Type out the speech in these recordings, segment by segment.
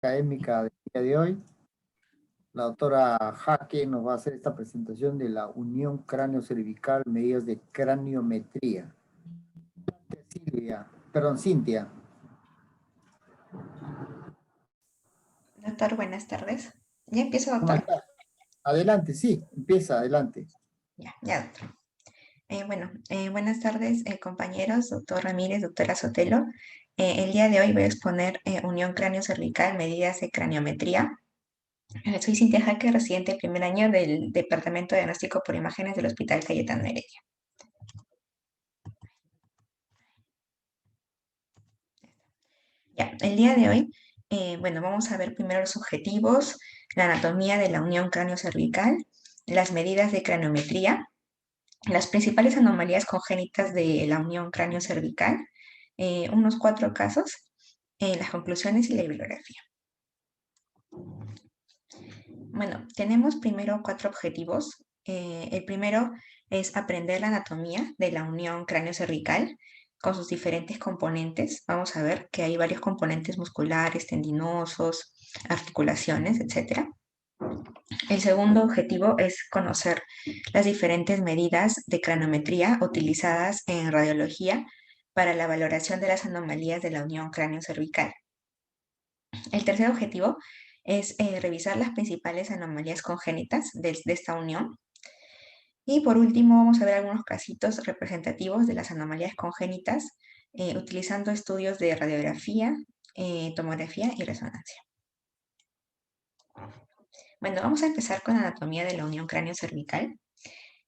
Académica del día de hoy. La doctora Jaque nos va a hacer esta presentación de la unión cráneo-cervical, medidas de craniometría. Cintia. Doctor, buenas tardes. ¿Ya empiezo, ¿Cómo doctor? está? Adelante, sí, empieza, adelante. Ya, doctor. Buenas tardes, compañeros, doctor Ramírez, doctora Sotelo. El día de hoy voy a exponer unión cráneo-cervical, medidas de craniometría. Soy Cintia Jaque, residente del primer año del Departamento de Diagnóstico por Imágenes del Hospital Cayetano Heredia. Ya, el día de hoy, vamos a ver primero los objetivos, la anatomía de la unión cráneo-cervical, las medidas de craniometría, las principales anomalías congénitas de la unión cráneo-cervical, unos 4 casos, las conclusiones y la bibliografía. Bueno, tenemos primero 4 objetivos. El primero es aprender la anatomía de la unión cráneo-cervical con sus diferentes componentes. Vamos a ver que hay varios componentes musculares, tendinosos, articulaciones, etc. El segundo objetivo es conocer las diferentes medidas de cronometría utilizadas en radiología para la valoración de las anomalías de la unión cráneo-cervical. El tercer objetivo es revisar las principales anomalías congénitas de esta unión. Y por último, vamos a ver algunos casitos representativos de las anomalías congénitas utilizando estudios de radiografía, tomografía y resonancia. Bueno, vamos a empezar con la anatomía de la unión cráneo-cervical.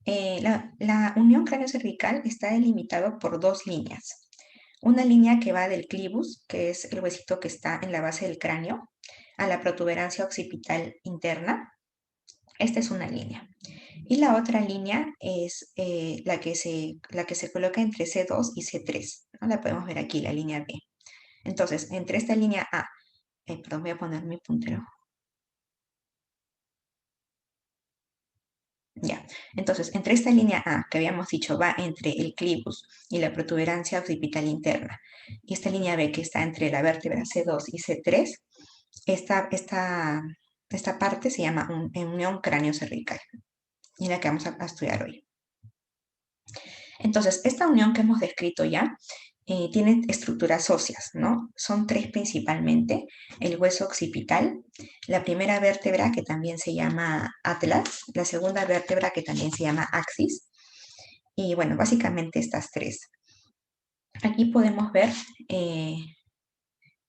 La unión cráneo-cervical está delimitado por 2 líneas. Una línea que va del clivus, que es el huesito que está en la base del cráneo, a la protuberancia occipital interna. Esta es una línea. Y la otra línea es la que se coloca entre C2 y C3, ¿no? La podemos ver aquí, la línea B. Entonces, entre esta línea A, voy a poner mi puntero. Ya, entonces, entre esta línea A, que habíamos dicho va entre el clivus y la protuberancia occipital interna, y esta línea B, que está entre la vértebra C2 y C3, esta parte se llama unión cráneo-cervical, y la que vamos a estudiar hoy. Entonces, esta unión que hemos descrito ya tiene estructuras óseas, ¿no? Son 3 principalmente: el hueso occipital, la primera vértebra que también se llama atlas, la segunda vértebra que también se llama axis, y bueno, básicamente estas 3. Aquí podemos ver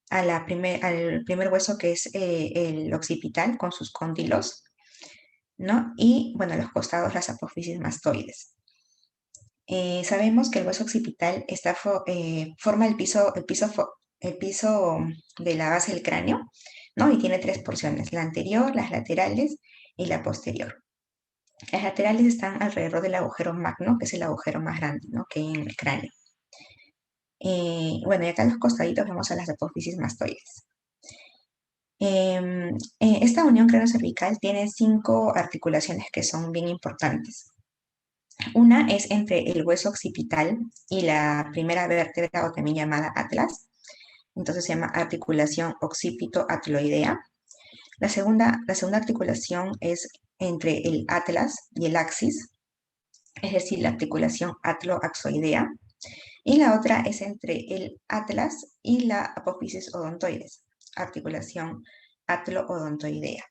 al primer hueso, que es el occipital con sus cóndilos, ¿no? Y bueno, a los costados las apófisis mastoides. Sabemos que el hueso occipital forma el piso de la base del cráneo, ¿no? Y tiene 3 porciones: la anterior, las laterales y la posterior. Las laterales están alrededor del agujero magno, que es el agujero más grande, ¿no?, que hay en el cráneo. Y acá en los costaditos vemos a las apófisis mastoides. Esta unión cráneo-cervical tiene 5 articulaciones que son bien importantes. Una es entre el hueso occipital y la primera vértebra, o también llamada atlas. Entonces se llama articulación occipito-atloidea. La segunda articulación es entre el atlas y el axis, es decir, la articulación atlo-axoidea. Y la otra es entre el atlas y la apófisis odontoides, articulación atlo-odontoidea,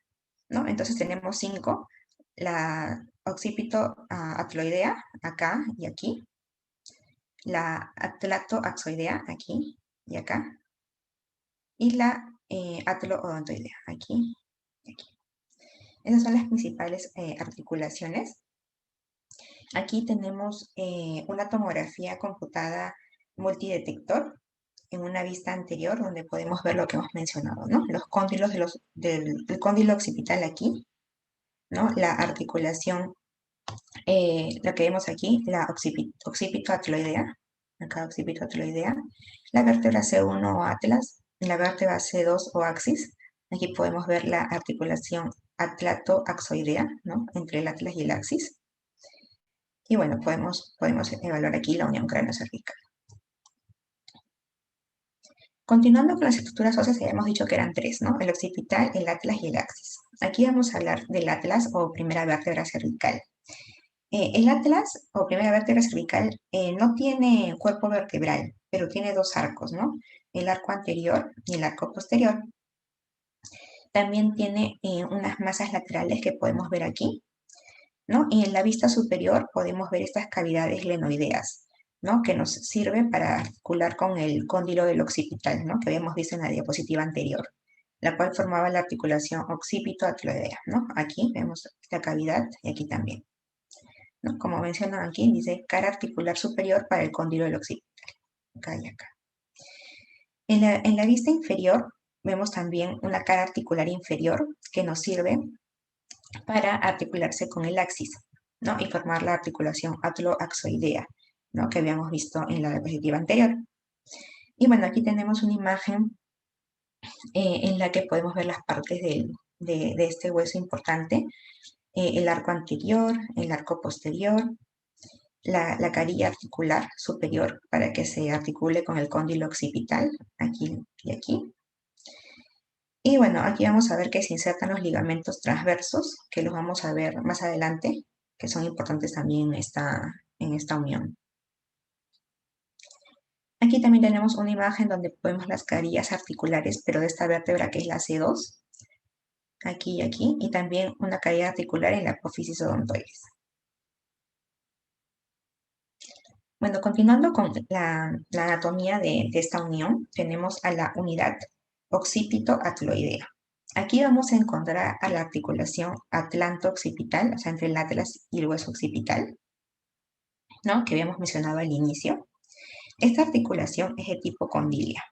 ¿no? Entonces tenemos 5: la occipito-atloidea, acá y aquí, la atlato-axoidea, aquí y acá, y la atlo-odontoidea, aquí y aquí. Esas son las principales articulaciones. Aquí tenemos una tomografía computada multidetector en una vista anterior, donde podemos ver lo que hemos mencionado, ¿no? Los cóndilos del cóndilo occipital aquí, ¿no? La articulación, lo que vemos aquí, la occipito-atloidea, acá occipito-atloidea, la vértebra C1 o atlas, la vértebra C2 o axis. Aquí podemos ver la articulación atlato-axoidea, ¿no?, entre el atlas y el axis. Y bueno, podemos evaluar aquí la unión cráneo-cervical. Continuando con las estructuras óseas, habíamos dicho que eran tres, ¿no? El occipital, el atlas y el axis. Aquí vamos a hablar del atlas o primera vértebra cervical. El atlas o primera vértebra cervical no tiene cuerpo vertebral, pero tiene dos arcos, ¿no? El arco anterior y el arco posterior. También tiene unas masas laterales que podemos ver aquí, ¿no? Y en la vista superior podemos ver estas cavidades glenoideas, ¿no? Que nos sirve para articular con el cóndilo del occipital, ¿no? Que habíamos visto en la diapositiva anterior, la cual formaba la articulación occipito-atloidea, ¿no? Aquí vemos esta cavidad y aquí también, ¿no? Como mencionan aquí, dice cara articular superior para el cóndilo del occipital, acá y acá. En la vista inferior vemos también una cara articular inferior que nos sirve para articularse con el axis, ¿no? Y formar la articulación atlo-axoidea, ¿no? Que habíamos visto en la diapositiva anterior. Y bueno, aquí tenemos una imagen en la que podemos ver las partes de este hueso importante, el arco anterior, el arco posterior, la carilla articular superior para que se articule con el cóndilo occipital, aquí y aquí. Y bueno, aquí vamos a ver que se insertan los ligamentos transversos, que los vamos a ver más adelante, que son importantes también en esta unión. Aquí también tenemos una imagen donde vemos las carillas articulares, pero de esta vértebra que es la C2, aquí y aquí, y también una carilla articular en la apófisis odontoides. Bueno, continuando con la anatomía de esta unión, tenemos a la unidad occipito-atloidea. Aquí vamos a encontrar a la articulación atlanto-occipital, o sea, entre el atlas y el hueso occipital, ¿no? Que habíamos mencionado al inicio. Esta articulación es de tipo condilia.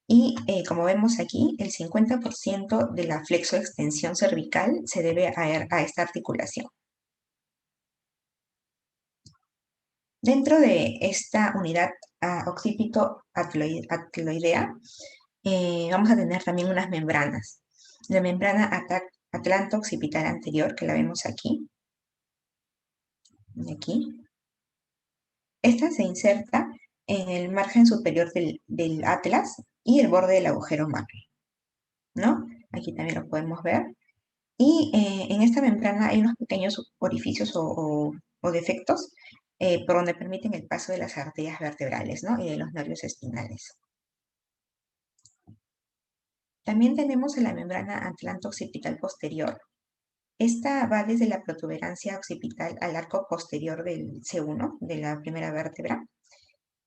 Y como vemos aquí, el 50% de la flexoextensión cervical se debe a esta articulación. Dentro de esta unidad occipito-atloidea, vamos a tener también unas membranas. La membrana atlanto-occipital anterior, que la vemos aquí, y aquí. Esta se inserta en el margen superior del atlas y el borde del agujero magno, ¿no? Aquí también lo podemos ver. Y en esta membrana hay unos pequeños orificios o defectos por donde permiten el paso de las arterias vertebrales, ¿no? Y de los nervios espinales. También tenemos la membrana atlanto-occipital posterior. Esta va desde la protuberancia occipital al arco posterior del C1, de la primera vértebra.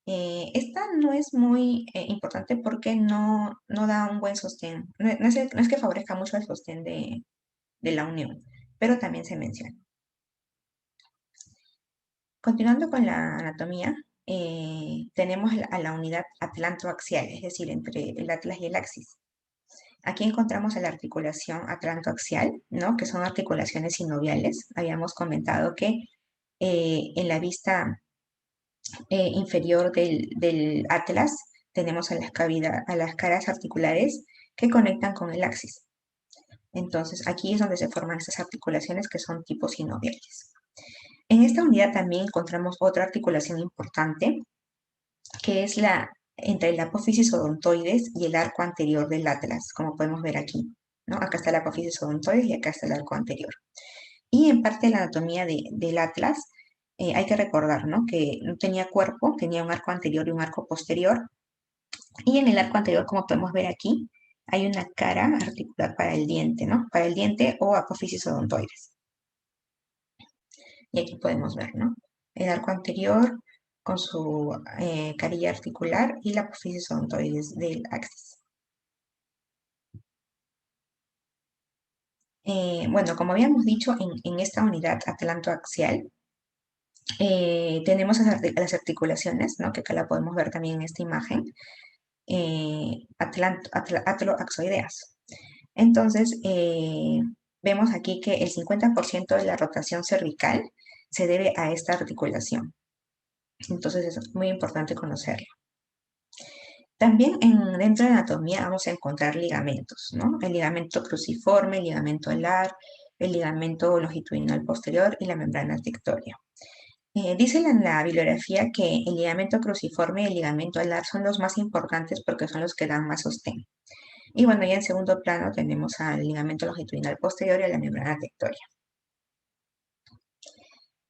Esta no es muy importante porque no da un buen sostén. No es que favorezca mucho el sostén de la unión, pero también se menciona. Continuando con la anatomía, tenemos a la unidad atlantoaxial, es decir, entre el atlas y el axis. Aquí encontramos a la articulación atlantoaxial, ¿no? Que son articulaciones sinoviales. Habíamos comentado que en la vista inferior del atlas tenemos a las caras articulares que conectan con el axis. Entonces, aquí es donde se forman estas articulaciones que son tipos sinoviales. En esta unidad también encontramos otra articulación importante, que es entre la apófisis odontoides y el arco anterior del atlas, como podemos ver aquí, ¿no? Acá está la apófisis odontoides y acá está el arco anterior. Y en parte de la anatomía del atlas, hay que recordar, ¿no? Que no tenía cuerpo, tenía un arco anterior y un arco posterior. Y en el arco anterior, como podemos ver aquí, hay una cara articular para el diente, ¿no? Para el diente o apófisis odontoides. Y aquí podemos ver, ¿no? El arco anterior con su carilla articular y la apófisis odontoides del axis. Bueno, como habíamos dicho, en esta unidad atlantoaxial tenemos las articulaciones, ¿no? Que acá la podemos ver también en esta imagen, atloaxoideas. Entonces, vemos aquí que el 50% de la rotación cervical se debe a esta articulación. Entonces, es muy importante conocerlo. También dentro de la anatomía vamos a encontrar ligamentos, ¿no? El ligamento cruciforme, el ligamento alar, el ligamento longitudinal posterior y la membrana tectoria. Dice en la bibliografía que el ligamento cruciforme y el ligamento alar son los más importantes porque son los que dan más sostén. Y bueno, ya en segundo plano tenemos al ligamento longitudinal posterior y a la membrana tectoria.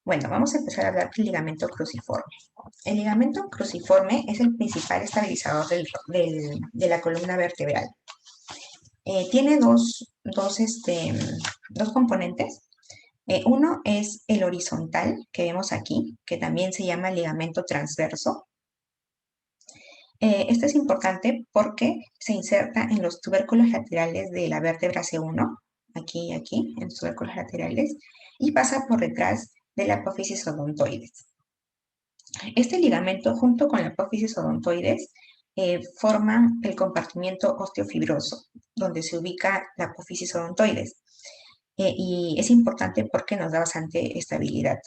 Bueno, vamos a empezar a hablar del ligamento cruciforme. El ligamento cruciforme es el principal estabilizador de la columna vertebral. Tiene dos componentes. Uno es el horizontal, que vemos aquí, que también se llama ligamento transverso. Esto es importante porque se inserta en los tubérculos laterales de la vértebra C1, aquí y aquí, en los tubérculos laterales, y pasa por detrás de la apófisis odontoides. Este ligamento, junto con la apófisis odontoides, forman el compartimiento osteofibroso, donde se ubica la apófisis odontoides. Y es importante porque nos da bastante estabilidad.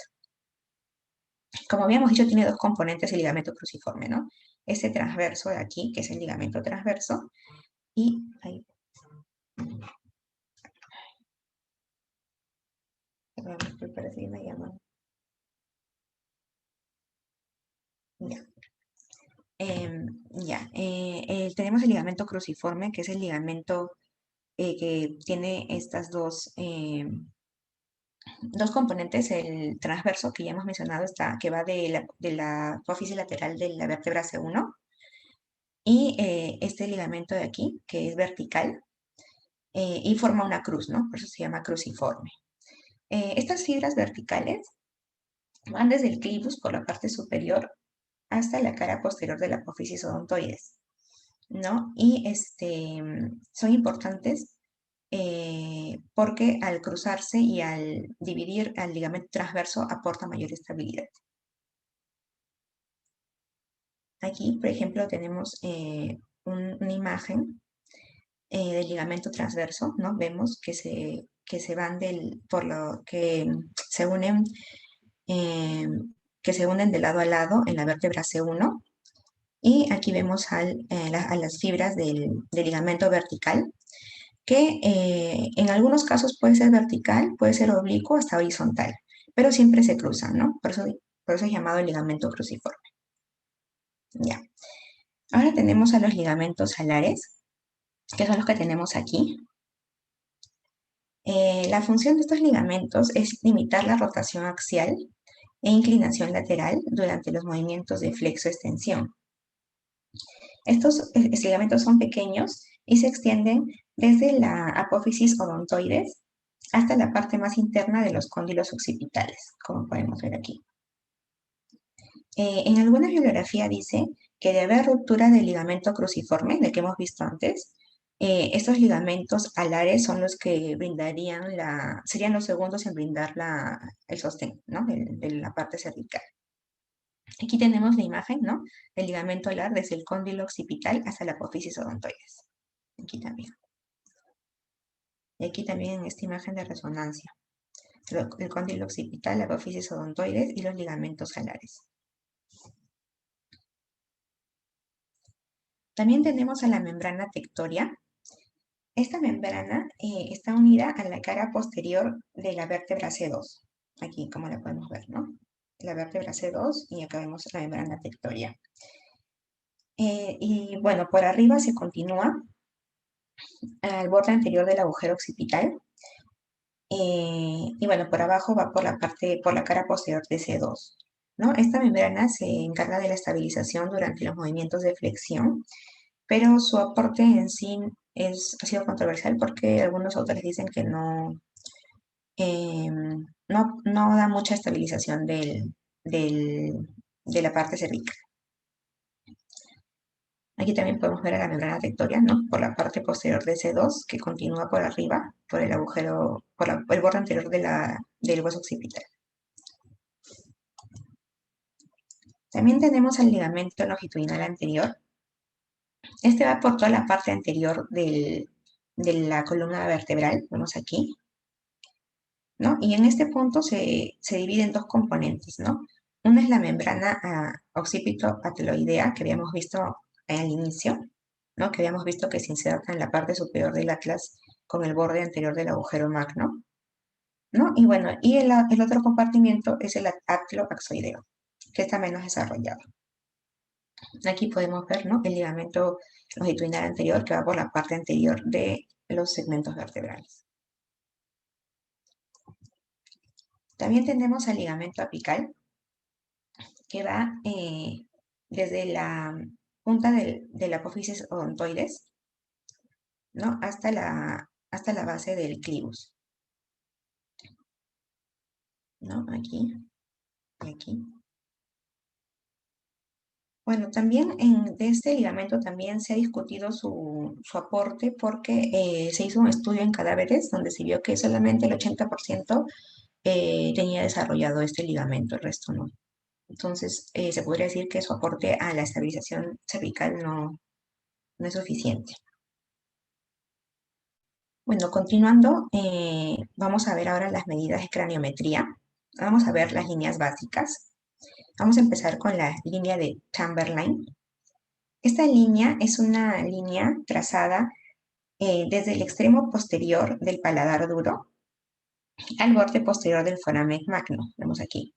Como habíamos dicho, tiene dos componentes el ligamento cruciforme, ¿no? Este transverso de aquí, que es el ligamento transverso, y ahí, parece que me llaman. Ya. Tenemos el ligamento cruciforme, que es el ligamento que tiene estas dos componentes, el transverso que ya hemos mencionado, que va de la apófisis lateral de la vértebra C1, y este ligamento de aquí, que es vertical, y forma una cruz, ¿no? Por eso se llama cruciforme. Estas fibras verticales van desde el clivus por la parte superior hasta la cara posterior de la apófisis odontoides, ¿no? Y son importantes porque al cruzarse y al dividir al ligamento transverso aporta mayor estabilidad. Aquí, por ejemplo, tenemos una imagen del ligamento transverso, ¿no? Vemos que se van que se unen, eh, que se unen de lado a lado en la vértebra C1. Y aquí vemos a las fibras del ligamento vertical, que en algunos casos puede ser vertical, puede ser oblicuo, hasta horizontal, pero siempre se cruzan, ¿no? Por eso es llamado el ligamento cruciforme. Ya. Ahora tenemos a los ligamentos alares, que son los que tenemos aquí. La función de estos ligamentos es limitar la rotación axial e inclinación lateral durante los movimientos de flexo-extensión. Estos ligamentos son pequeños y se extienden desde la apófisis odontoides hasta la parte más interna de los cóndilos occipitales, como podemos ver aquí. En alguna bibliografía dice que de haber ruptura del ligamento cruciforme, del que hemos visto antes, estos ligamentos alares son los que serían los segundos en brindar el sostén, ¿no? De la parte cervical. Aquí tenemos la imagen, ¿no? Del ligamento alar desde el cóndilo occipital hasta la apófisis odontoides. Aquí también. Y aquí también en esta imagen de resonancia. El cóndilo occipital, la apófisis odontoides y los ligamentos alares. También tenemos a la membrana tectoria. Esta membrana está unida a la cara posterior de la vértebra C2. Aquí, como la podemos ver, ¿no? La vértebra C2 y acá vemos la membrana tectoria. Y bueno, por arriba se continúa al borde anterior del agujero occipital. Y bueno, por abajo va por la cara posterior de C2, ¿no? Esta membrana se encarga de la estabilización durante los movimientos de flexión, pero su aporte en sí ha sido controversial porque algunos autores dicen que no da mucha estabilización de la parte cervical. Aquí también podemos ver a la membrana tectoria, ¿no? Por la parte posterior de C2, que continúa por arriba, por el agujero, el borde anterior del hueso occipital. También tenemos el ligamento longitudinal anterior. Este va por toda la parte anterior de la columna vertebral, vemos aquí, ¿no? Y en este punto se divide en dos componentes, ¿no? Una es la membrana occipito-pateloidea que habíamos visto al inicio, ¿no? Que habíamos visto que se inserta en la parte superior del atlas con el borde anterior del agujero magno, ¿no? Y bueno, y el otro compartimiento es el atloaxoideo, que está menos desarrollado. Aquí podemos ver, ¿no?, el ligamento longitudinal anterior que va por la parte anterior de los segmentos vertebrales. También tenemos el ligamento apical, que va desde la punta de la apófisis odontoides, ¿no?, hasta la base del clivus, ¿no? Aquí y aquí. Bueno, también de este ligamento también se ha discutido su aporte porque se hizo un estudio en cadáveres donde se vio que solamente el 80% tenía desarrollado este ligamento, el resto no. Entonces, se podría decir que su aporte a la estabilización cervical no es suficiente. Bueno, continuando, vamos a ver ahora las medidas de craniometría. Vamos a ver las líneas básicas. Vamos a empezar con la línea de Chamberlain. Esta línea es una línea trazada desde el extremo posterior del paladar duro al borde posterior del foramen magno. Vemos aquí,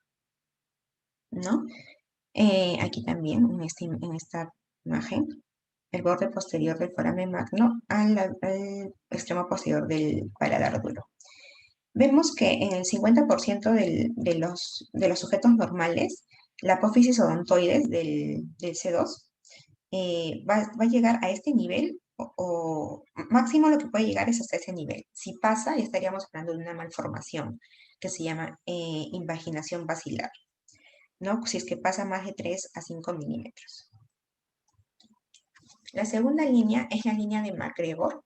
¿no? Aquí también, en esta imagen, el borde posterior del foramen magno al extremo posterior del paladar duro. Vemos que en el 50% de los sujetos normales, la apófisis odontoides del C2 va a llegar a este nivel o máximo lo que puede llegar es hasta ese nivel. Si pasa, ya estaríamos hablando de una malformación que se llama invaginación basilar, ¿no? Si es que pasa más de 3 a 5 milímetros. La segunda línea es la línea de MacGregor,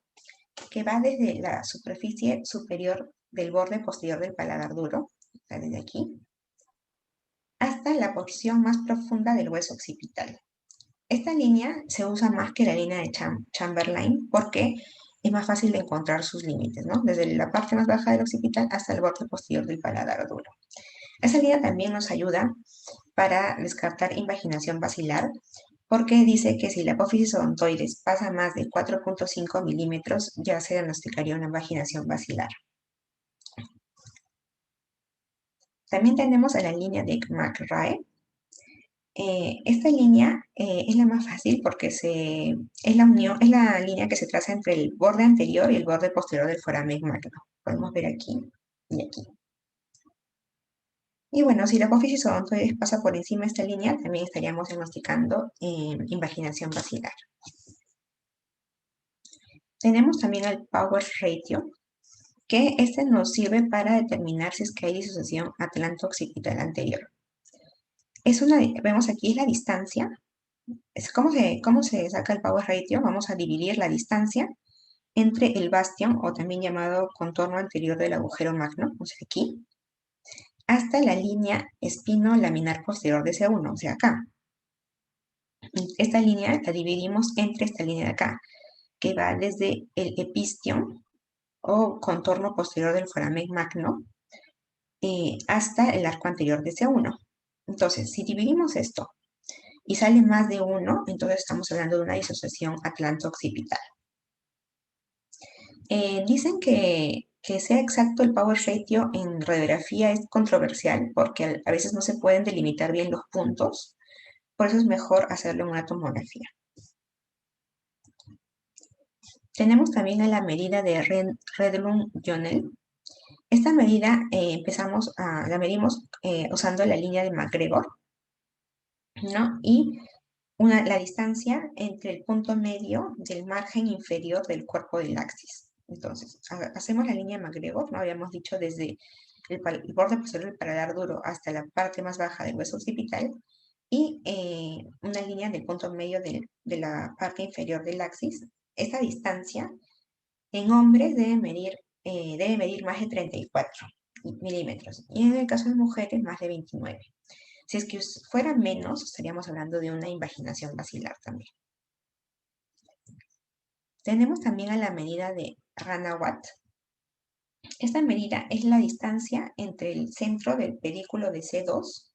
que va desde la superficie superior del borde posterior del paladar duro, o sea, desde aquí, hasta la porción más profunda del hueso occipital. Esta línea se usa más que la línea de Chamberlain porque es más fácil de encontrar sus límites, ¿no? Desde la parte más baja del occipital hasta el borde posterior del paladar duro. Esa línea también nos ayuda para descartar invaginación basilar porque dice que si la apófisis odontoides pasa más de 4.5 milímetros ya se diagnosticaría una invaginación basilar. También tenemos a la línea de McRae. Esta línea es la más fácil porque es la línea que se traza entre el borde anterior y el borde posterior del foramen magno. Podemos ver aquí y aquí. Y bueno, si la apófisis odontoides pasa por encima de esta línea, también estaríamos diagnosticando invaginación basilar. Tenemos también el Power Ratio, que este nos sirve para determinar si es que hay disociación atlanto-occipital anterior. Vemos aquí es la distancia. ¿Cómo se saca el Power Ratio? Vamos a dividir la distancia entre el bastión, o también llamado contorno anterior del agujero magno, o sea, aquí, hasta la línea espino-laminar posterior de C1, o sea, acá. Esta línea la dividimos entre esta línea de acá, que va desde el epistión, o contorno posterior del foramen magno, hasta el arco anterior de C1. Entonces, si dividimos esto y sale más de 1, entonces estamos hablando de una disociación atlanto-occipital. Dicen que sea exacto el power ratio en radiografía es controversial porque a veces no se pueden delimitar bien los puntos, por eso es mejor hacerlo en una tomografía. Tenemos también a la medida de Redlund-Jonell. Esta medida la medimos usando la línea de MacGregor, ¿no? Y la distancia entre el punto medio del margen inferior del cuerpo del axis. Entonces, hacemos la línea de MacGregor, ¿no? Habíamos dicho desde el borde posterior del paladar duro hasta la parte más baja del hueso occipital y una línea del punto medio de la parte inferior del axis. Esta distancia en hombres debe medir más de 34 milímetros y en el caso de mujeres más de 29. Si es que fuera menos, estaríamos hablando de una invaginación basilar también. Tenemos también a la medida de Ranawat. Esta medida es la distancia entre el centro del pedículo de C2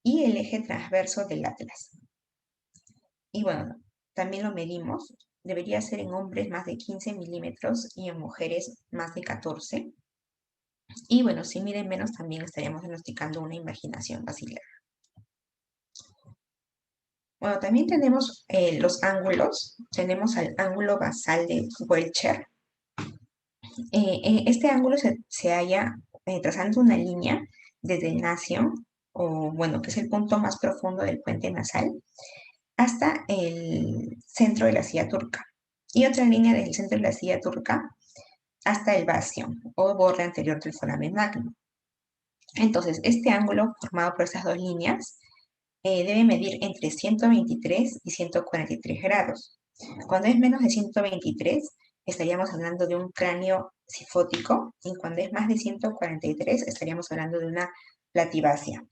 y el eje transverso del atlas. Y bueno, también lo medimos. Debería ser en hombres más de 15 milímetros y en mujeres más de 14. Y bueno, si mide menos, también estaríamos diagnosticando una invaginación basilar. Bueno, también tenemos los ángulos. Tenemos al ángulo basal de Welcher. Este ángulo se halla trazando una línea desde el nacio, o bueno, que es el punto más profundo del puente nasal, hasta el centro de la silla turca. Y otra línea desde el centro de la silla turca hasta el vacío o borde anterior del foramen magnum. Entonces, este ángulo formado por estas dos líneas debe medir entre 123 y 143 grados. Cuando es menos de 123, estaríamos hablando de un cráneo sifótico, y cuando es más de 143, estaríamos hablando de una platibacia.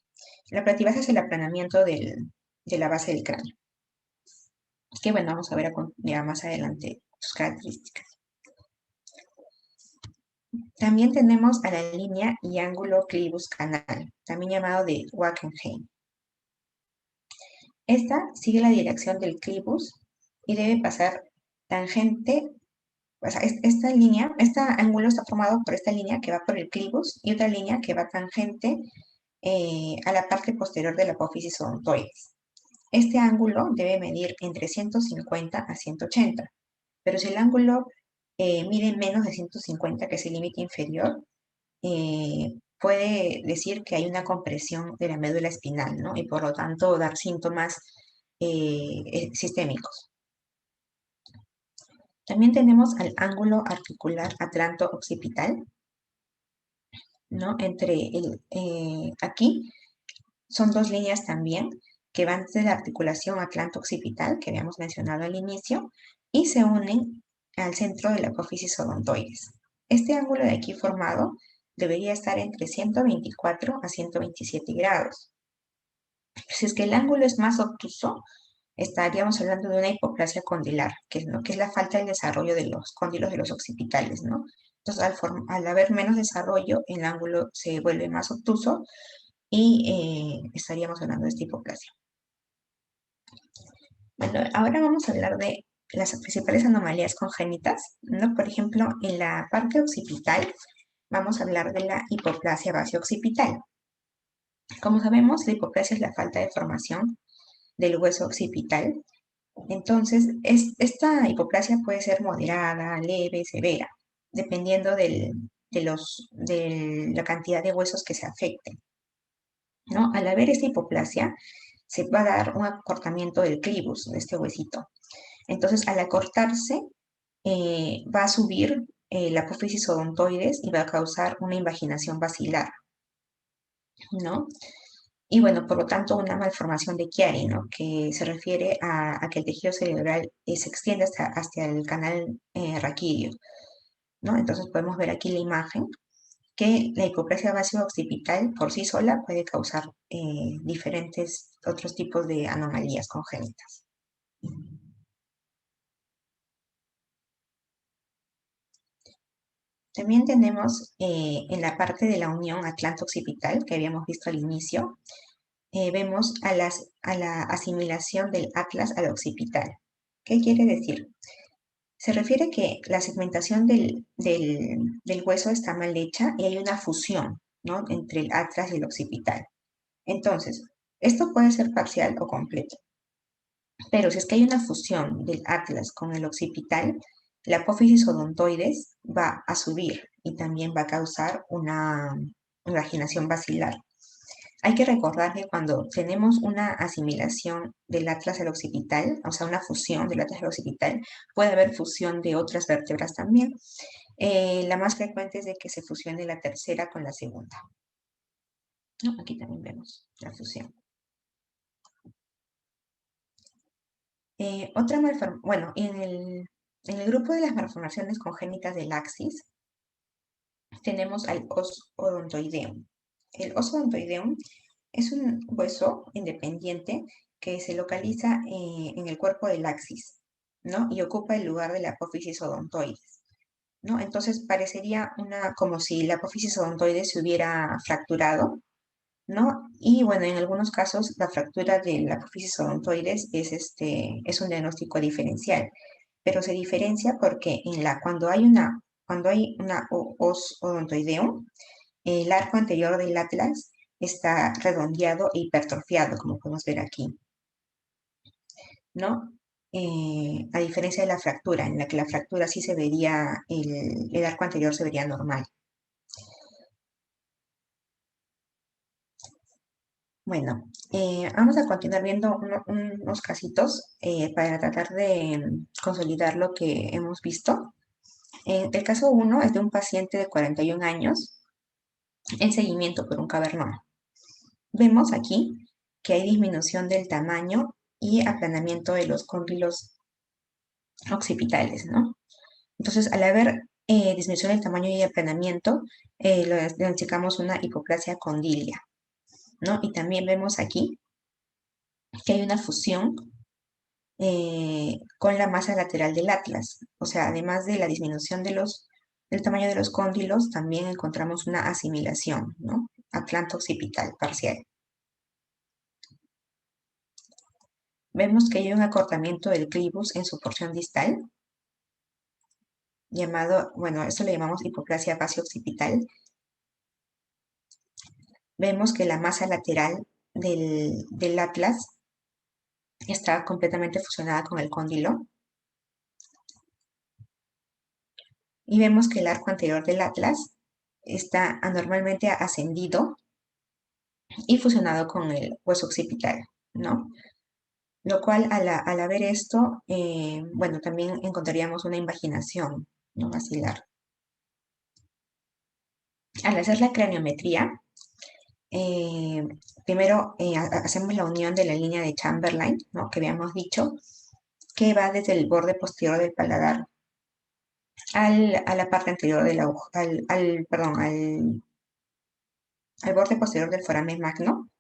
La platibacia es el aplanamiento de la base del cráneo, que bueno, vamos a ver ya más adelante sus características. También tenemos a la línea y ángulo clivus canal, también llamado de Wackenheim. Esta sigue la dirección del clivus y debe pasar tangente, o sea, este ángulo está formado por esta línea que va por el clivus y otra línea que va tangente a la parte posterior de la apófisis odontoides. Este ángulo debe medir entre 150 a 180, pero si el ángulo mide menos de 150, que es el límite inferior, puede decir que hay una compresión de la médula espinal, ¿no? Y por lo tanto dar síntomas sistémicos. También tenemos al ángulo articular atlanto-occipital, ¿no? Aquí son dos líneas también que van desde la articulación atlanto-occipital, que habíamos mencionado al inicio, y se unen al centro de la apófisis odontoides. Este ángulo de aquí formado debería estar entre 124 a 127 grados. Si es que el ángulo es más obtuso, estaríamos hablando de una hipoplasia condilar, que es la falta del desarrollo de los cóndilos de los occipitales, ¿no? Entonces, al haber menos desarrollo, el ángulo se vuelve más obtuso y estaríamos hablando de esta hipoplasia. Bueno, ahora vamos a hablar de las principales anomalías congénitas, ¿no? Por ejemplo, en la parte occipital vamos a hablar de la hipoplasia base-occipital. Como sabemos, la hipoplasia es la falta de formación del hueso occipital. Entonces, esta hipoplasia puede ser moderada, leve, severa, dependiendo de la cantidad de huesos que se afecten, ¿no? Al haber esta hipoplasia, se va a dar un acortamiento del clivus, de este huesito. Entonces, al acortarse, va a subir la apófisis odontoides y va a causar una invaginación basilar, ¿no? Y bueno, por lo tanto, una malformación de Chiari, ¿no? Que se refiere a que el tejido cerebral se extiende hasta el canal raquídeo, ¿no? Entonces podemos ver aquí la imagen que la hipoplasia base-occipital por sí sola puede causar diferentes otros tipos de anomalías congénitas. También tenemos en la parte de la unión atlanto-occipital que habíamos visto al inicio, vemos a la asimilación del atlas al occipital. ¿Qué quiere decir? Se refiere que la segmentación del hueso está mal hecha y hay una fusión, ¿no? Entre el atlas y el occipital. Entonces, esto puede ser parcial o completo. Pero si es que hay una fusión del atlas con el occipital, la apófisis odontoides va a subir y también va a causar una invaginación basilar. Hay que recordar que cuando tenemos una asimilación del atlas al occipital, o sea, una fusión del atlas al occipital, puede haber fusión de otras vértebras también. La más frecuente es de que se fusione la tercera con la segunda. ¿No? Aquí también vemos la fusión. Bueno, en el grupo de las malformaciones congénitas del axis, tenemos al os odontoideum. El os odontoideum es un hueso independiente que se localiza en el cuerpo del axis, ¿no? Y ocupa el lugar de la apófisis odontoides, ¿no? Entonces parecería como si la apófisis odontoides se hubiera fracturado, ¿no? Y bueno, en algunos casos la fractura de la apófisis odontoides es un diagnóstico diferencial, pero se diferencia porque cuando hay una os odontoideum, el arco anterior del atlas está redondeado e hipertrofiado, como podemos ver aquí, ¿no? A diferencia de la fractura, en la que la fractura sí se vería, el arco anterior se vería normal. Bueno, vamos a continuar viendo unos casitos para tratar de consolidar lo que hemos visto. El caso 1 es de un paciente de 41 años en seguimiento por un cavernón. Vemos aquí que hay disminución del tamaño y aplanamiento de los cóndilos occipitales, ¿no? Entonces, al haber disminución del tamaño y aplanamiento, le diagnosticamos una hipoplasia condilia, ¿no? Y también vemos aquí que hay una fusión con la masa lateral del atlas. O sea, además de la disminución del tamaño de los cóndilos, también encontramos una asimilación, ¿no? Atlanto occipital parcial. Vemos que hay un acortamiento del clivus en su porción distal, llamado, bueno, esto le llamamos hipoplasia base-occipital. Vemos que la masa lateral del atlas está completamente fusionada con el cóndilo. Y vemos que el arco anterior del atlas está anormalmente ascendido y fusionado con el hueso occipital, ¿no? Lo cual, al haber esto, bueno, también encontraríamos una invaginación, ¿no? Basilar. Al hacer la craniometría, eh, primero hacemos la unión de la línea de Chamberlain, ¿no? Que habíamos dicho, que va desde el borde posterior del paladar a la parte anterior de la aguja, perdón, al borde posterior del foramen magno,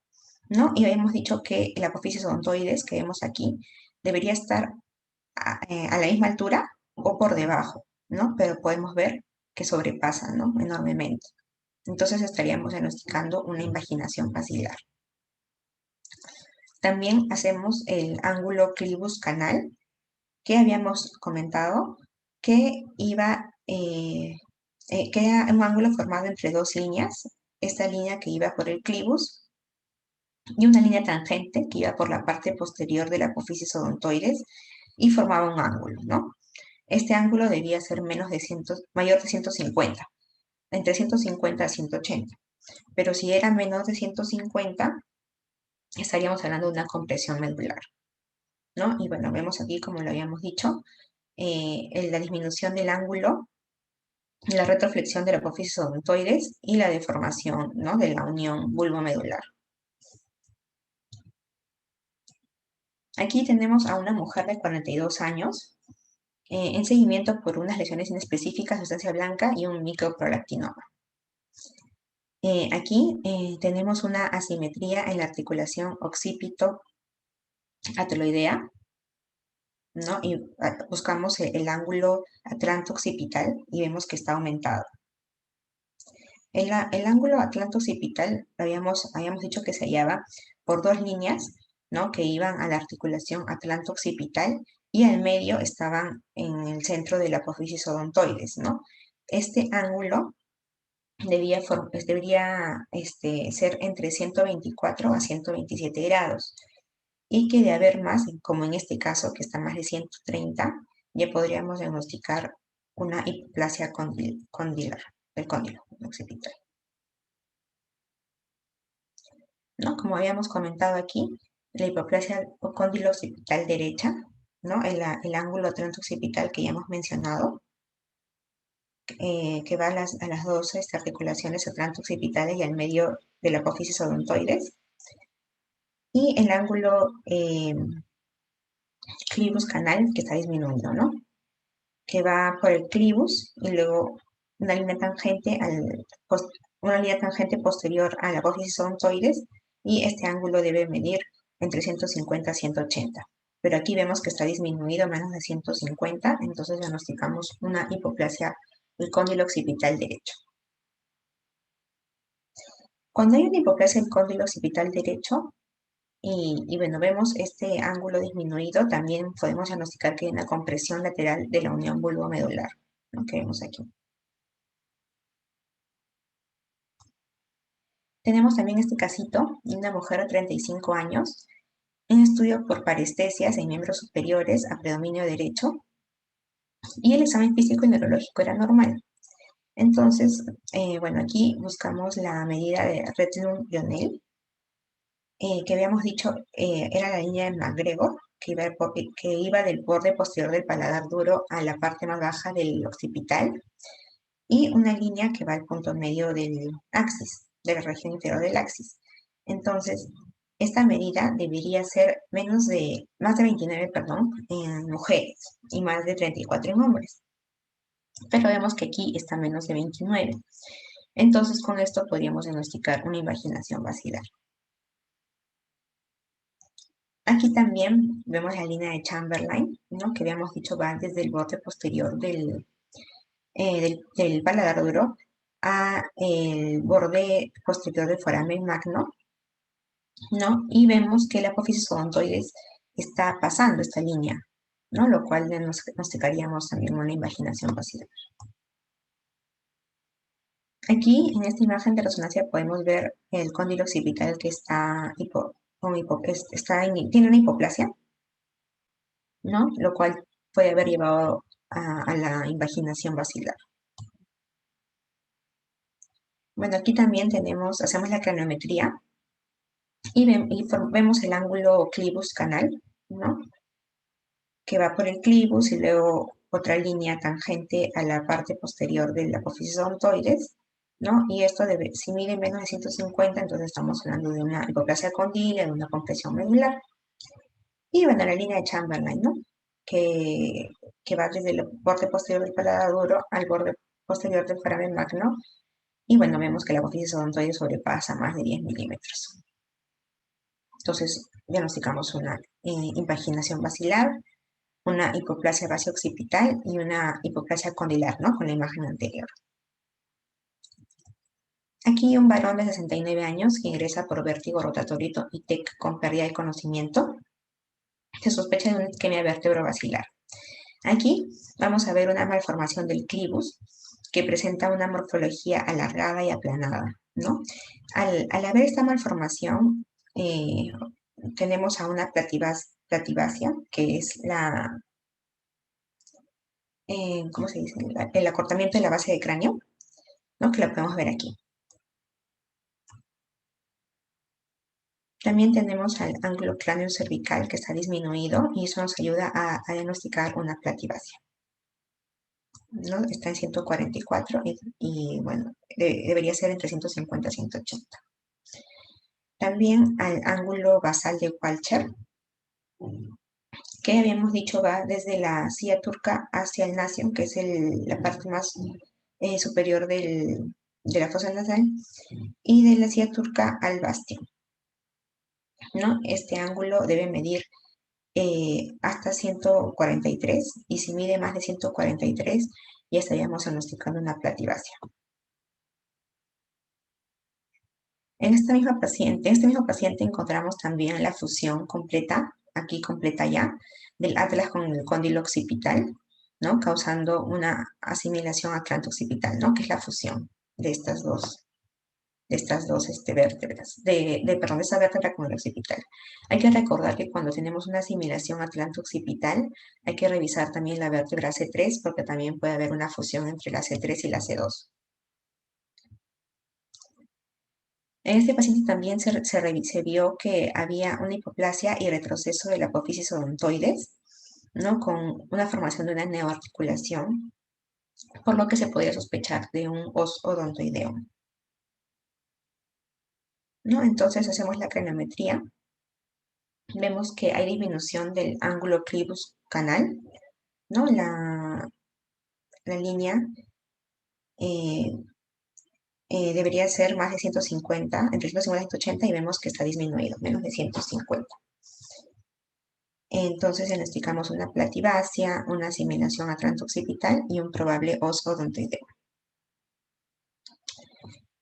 ¿no? Y habíamos dicho que el apófisis odontoides que vemos aquí debería estar a la misma altura o por debajo, ¿no? Pero podemos ver que sobrepasa, ¿no? Enormemente. Entonces estaríamos diagnosticando una invaginación basilar. También hacemos el ángulo clivus canal, que habíamos comentado que que era un ángulo formado entre dos líneas, esta línea que iba por el clivus y una línea tangente que iba por la parte posterior del apófisis odontoides y formaba un ángulo, ¿no? Este ángulo debía ser mayor de 150, entre 150 a 180. Pero si era menor de 150, estaríamos hablando de una compresión medular, ¿no? Y bueno, vemos aquí, como lo habíamos dicho, la disminución del ángulo, la retroflexión del apófisis odontoides y la deformación, ¿no? De la unión bulbomedular. Aquí tenemos a una mujer de 42 años en seguimiento por unas lesiones inespecíficas, sustancia blanca y un microprolactinoma. Aquí tenemos una asimetría en la articulación occipito-ateloidea, ¿no? Y buscamos el ángulo atlanto-occipital y vemos que está aumentado. El ángulo atlanto-occipital habíamos dicho que se hallaba por dos líneas, ¿no? Que iban a la articulación atlanto-occipital y al medio estaban en el centro de la apófisis odontoides, ¿no? Este ángulo debería ser entre 124 a 127 grados y que de haber más, como en este caso que está más de 130, ya podríamos diagnosticar una hipoplasia condilar, del cóndilo occipital. ¿No? Como habíamos comentado aquí, la hipoplasia cóndilo occipital derecha, ¿no? El ángulo atlanto-occipital que ya hemos mencionado, que va a las dos articulaciones atlanto-occipitales y al medio de la apófisis odontoides, y el ángulo clivus canal que está disminuyendo, ¿no? Que va por el clivus y luego una línea tangente posterior a la apófisis odontoides, y este ángulo debe medir entre 150 a 180. Pero aquí vemos que está disminuido a menos de 150, entonces diagnosticamos una hipoplasia del cóndilo occipital derecho. Cuando hay una hipoplasia del cóndilo occipital derecho, y bueno, vemos este ángulo disminuido, también podemos diagnosticar que hay una compresión lateral de la unión bulbomedular, ¿no? Que vemos aquí. Tenemos también este casito de una mujer de 35 años, un estudio por parestesias en miembros superiores a predominio derecho, y el examen físico y neurológico era normal. Entonces, bueno, aquí buscamos la medida de Redlund-Lionel, que habíamos dicho era la línea de MacGregor, que iba del borde posterior del paladar duro a la parte más baja del occipital, y una línea que va al punto medio del axis, de la región interior del axis. Entonces, esta medida debería ser más de 29, perdón, en mujeres y más de 34 en hombres. Pero vemos que aquí está menos de 29. Entonces, con esto podríamos diagnosticar una invaginación basilar. Aquí también vemos la línea de Chamberlain, ¿no? Que habíamos dicho va desde el borde posterior del paladar duro a el borde posterior del foramen magno, ¿no? Y vemos que la apófisis odontoides está pasando esta línea, ¿no? Lo cual nos diagnosticaríamos también una invaginación basilar. Aquí, en esta imagen de resonancia, podemos ver el cóndilo occipital que tiene una hipoplasia, ¿no? Lo cual puede haber llevado a la invaginación basilar. Bueno, aquí también hacemos la craniometría y vemos el ángulo clivus canal, ¿no? Que va por el clivus y luego otra línea tangente a la parte posterior de la apófisis odontoides, ¿no? Y esto si mide menos de 150, entonces estamos hablando de una hipoplasia condyle, de una compresión medular. Y bueno, la línea de Chamberlain, ¿no? Que, que va desde el borde posterior del paladar duro al borde posterior del foramen magno. Y bueno, vemos que la apófisis odontoide sobrepasa más de 10 milímetros. Entonces, diagnosticamos una invaginación basilar, una hipoplasia base-occipital y una hipoplasia condilar, ¿no? Con la imagen anterior. Aquí un varón de 69 años que ingresa por vértigo rotatorio y TEC con pérdida de conocimiento. Se sospecha de una isquemia vértebro-basilar. Aquí vamos a ver una malformación del clivus que presenta una morfología alargada y aplanada, ¿no? Al haber esta malformación, tenemos a una platibacia, que es ¿cómo se dice? El acortamiento de la base de cráneo, ¿no? Que la podemos ver aquí. También tenemos al ángulo cráneo cervical que está disminuido y eso nos ayuda a diagnosticar una platibacia, ¿no? Está en 144 y bueno, debería ser entre 150 y 180. También al ángulo basal de Walcher, que habíamos dicho va desde la silla turca hacia el nasion, que es la parte más superior de la fosa nasal, y de la silla turca al bastión, ¿no? Este ángulo debe medir hasta 143 y si mide más de 143 ya estaríamos diagnosticando una platibacia. En este mismo paciente encontramos también la fusión completa, aquí completa ya, del atlas con el cóndilo occipital, ¿no? Causando una asimilación atlanto-occipital, ¿no? Que es la fusión de estas dos vértebras, perdón, de esa vértebra con el occipital. Hay que recordar que cuando tenemos una asimilación atlanto-occipital, hay que revisar también la vértebra C3 porque también puede haber una fusión entre la C3 y la C2. En este paciente también se vio que había una hipoplasia y retroceso de la apófisis odontoides, ¿no? Con una formación de una neoarticulación, por lo que se podría sospechar de un os odontoideo, ¿no? Entonces hacemos la craniometría. Vemos que hay disminución del ángulo clivus canal, ¿no? La línea eh, debería ser más de 150, entre 150 y 180, y vemos que está disminuido, menos de 150. Entonces diagnosticamos una platibacia, una asimilación atlanto-occipital y un probable os odontoideo.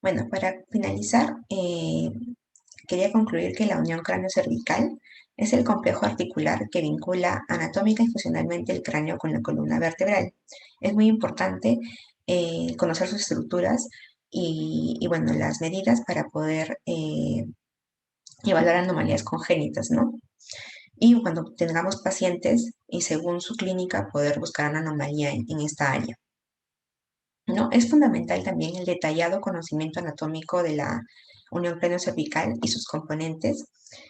Bueno, para finalizar, quería concluir que la unión cráneo-cervical es el complejo articular que vincula anatómica y funcionalmente el cráneo con la columna vertebral. Es muy importante conocer sus estructuras y, bueno, las medidas para poder evaluar anomalías congénitas, ¿no? Y cuando tengamos pacientes y según su clínica poder buscar una anomalía en esta área, ¿no? Es fundamental también el detallado conocimiento anatómico de la unión craneocervical y sus componentes,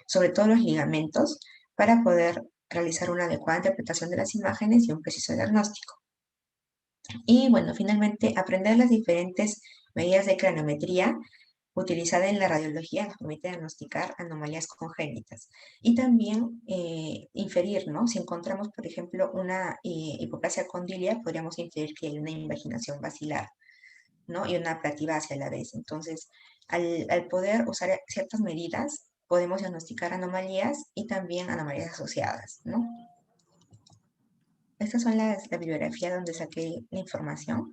sobre todo los ligamentos, para poder realizar una adecuada interpretación de las imágenes y un preciso diagnóstico. Y bueno, finalmente, aprender las diferentes medidas de craniometría utilizada en la radiología nos permite diagnosticar anomalías congénitas y también inferir, ¿no? Si encontramos, por ejemplo, una hipoplasia condilia, podríamos inferir que hay una invaginación basilar, ¿no? Y una plativacia a la vez. Entonces, al poder usar ciertas medidas, podemos diagnosticar anomalías y también anomalías asociadas, ¿no? Estas son la bibliografía donde saqué la información.